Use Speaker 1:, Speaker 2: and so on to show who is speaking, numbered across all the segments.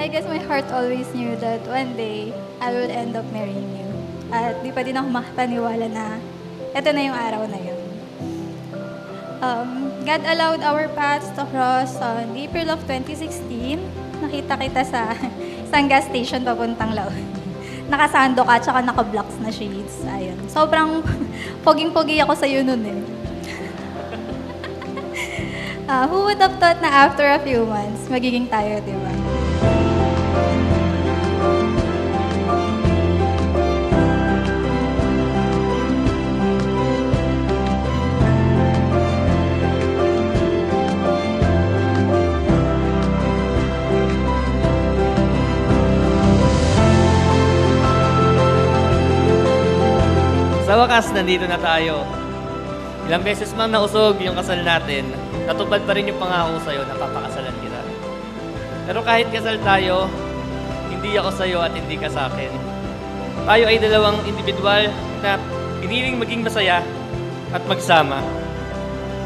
Speaker 1: I guess my heart always knew that one day, I will end up marrying you. At di pa din ako makapaniwala na ito na yung araw na yun. God allowed our paths to cross on April of 2016. Nakita kita sa isang gas station papuntang Laon. Nakasando ka, tsaka naka-blocks na shades. Ayun. Sobrang poging-pogi ako sa'yo nun eh. Who would have thought na after a few months, magiging tayo, di ba?
Speaker 2: Sa wakas, nandito na tayo. Ilang beses mang nausog yung kasal natin, natupad pa rin yung pangako sa'yo na papakasalan kita. Pero kahit kasal tayo, hindi ako sa'yo at hindi ka sa akin. Tayo ay dalawang individual na piniling maging masaya at magsama.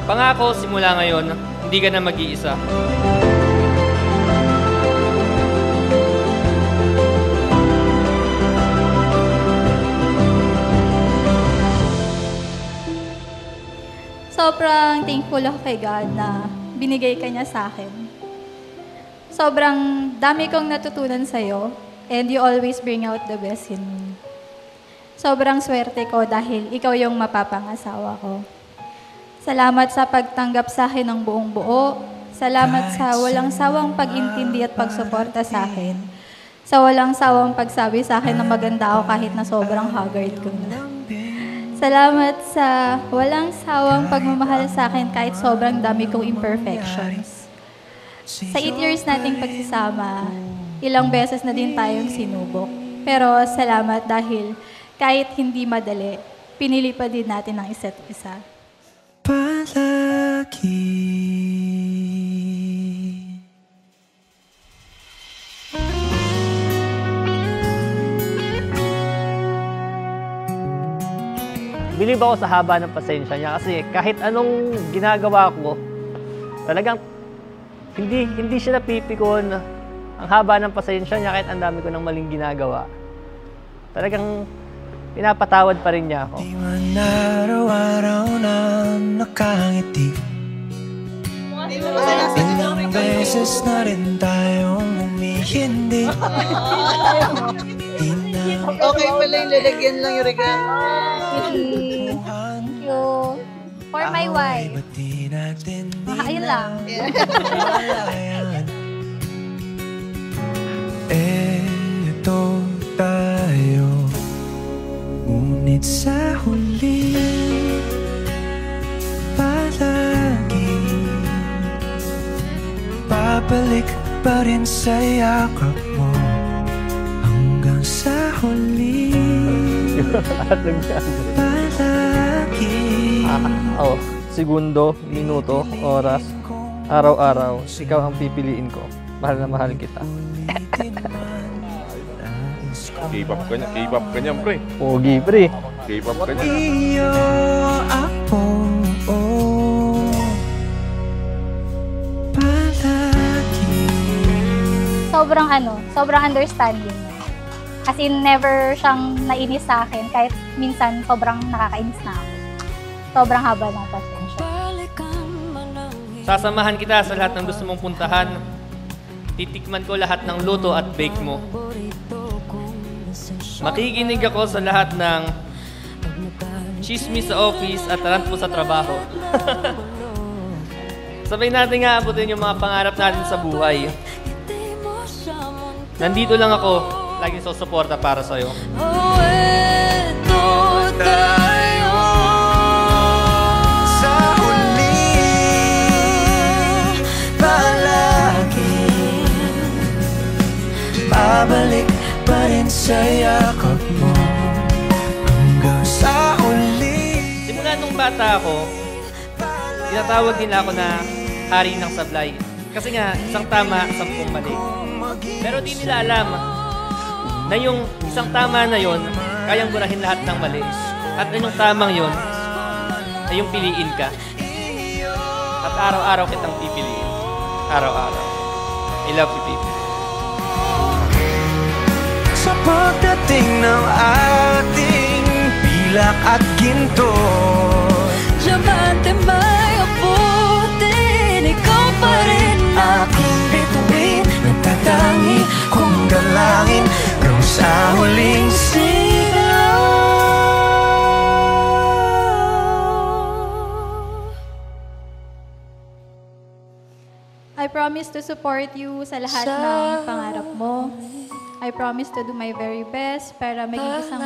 Speaker 2: Pangako, simula ngayon, hindi ka na mag-iisa.
Speaker 1: Sobrang thankful ako kay God na binigay ka niya sa akin. Sobrang dami kong natutunan sa'yo and you always bring out the best in me. Sobrang swerte ko dahil ikaw yung mapapangasawa ko. Salamat sa pagtanggap sa akin ng buong buo. Salamat sa walang sawang pag-intindi at pagsuporta sa akin. Sa walang sawang pagsabi sa akin na maganda ako kahit na sobrang haggard ko na. Salamat sa walang sawang pagmamahal sa akin kahit sobrang dami kong imperfections. Sa 8 years nating pagsasama, ilang beses na din tayong sinubok. Pero salamat dahil kahit hindi madali, pinili pa din natin ang isa't isa.
Speaker 3: Palagi.
Speaker 2: Bilib ako sa haba ng pasensya niya kasi kahit anong ginagawa ko, talagang hindi siya napipikon. Ang haba ng pasensya niya kahit ang dami ko ng maling ginagawa. Talagang pinapatawad pa rin niya ako.
Speaker 3: Di man araw-araw na nakangiti. Ilang beses na rin tayong umihindi.
Speaker 4: Okay pala yung lalagyan lang yung regalo.
Speaker 1: Thank you. For my wife. Ayun lang.
Speaker 3: Eto tayo, ngunit sa huli palagi babalik pa rin sa yakap mo hanggang sa huli. Palagi.
Speaker 2: Segundo, minuto, oras, araw-araw, ikaw ang pipiliin ko. Mahal na mahal kita.
Speaker 5: K-pop ka niyan, pre.
Speaker 2: Pogi, pre.
Speaker 5: K-pop ka niyan.
Speaker 3: Iyo ako, palagi.
Speaker 1: Sobrang understanding. As in, never siyang nainis sa akin kahit minsan sobrang nakakainis na ako. Sobrang haba ng pasensya.
Speaker 2: Sasamahan kita sa lahat ng gusto mong puntahan. Titikman ko lahat ng luto at bake mo. Makikinig ako sa lahat ng chismis sa office at rant mo sa trabaho. Sabay natin nga abutin yung mga pangarap natin sa buhay. Nandito lang ako, laging susuporta para sa'yo.
Speaker 3: Sa huli, palagi babalik pa rin sa yakap mo hanggang sa huli.
Speaker 2: Simula nung bata ako, tinatawag nila ako na hari ng sablay. Kasi nga, isang tama, 10 mali. Pero di nila alam na yung isang tama na yon kayang burahin lahat ng mali. At yung tamang yon ay yung piliin ka. At araw-araw kitang pipiliin. Araw-araw. I love you, baby.
Speaker 3: pagdating ng ating pilak at ginto.
Speaker 6: Diamante may abutin, ikaw pa rin
Speaker 3: Aking bituin, nagtatangi kong dalangin hanggang sa huling sigaw.
Speaker 1: I promise to support you sa lahat ng pangarap mo. I promise to do my very best para maging isang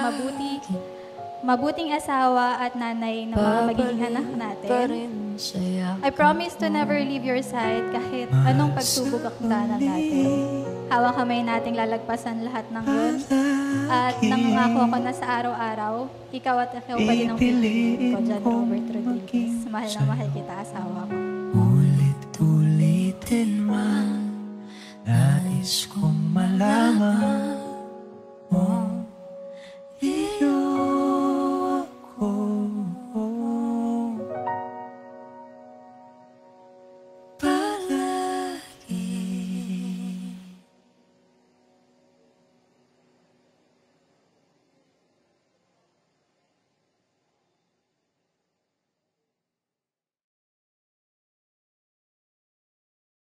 Speaker 1: mabuting asawa at nanay ng mga magiging anak natin. I promise to never leave your side kahit anong pagsubok ang daanan natin. Hawang kamay nating lalagpasan lahat ng yun. At nangangako ako na sa araw-araw, ikaw at ikaw pa din ang piliin ko, John Robert Rodriguez. Mahal na mahal kita, asawa ko.
Speaker 3: Ulit-ulitin man, nais kong malaman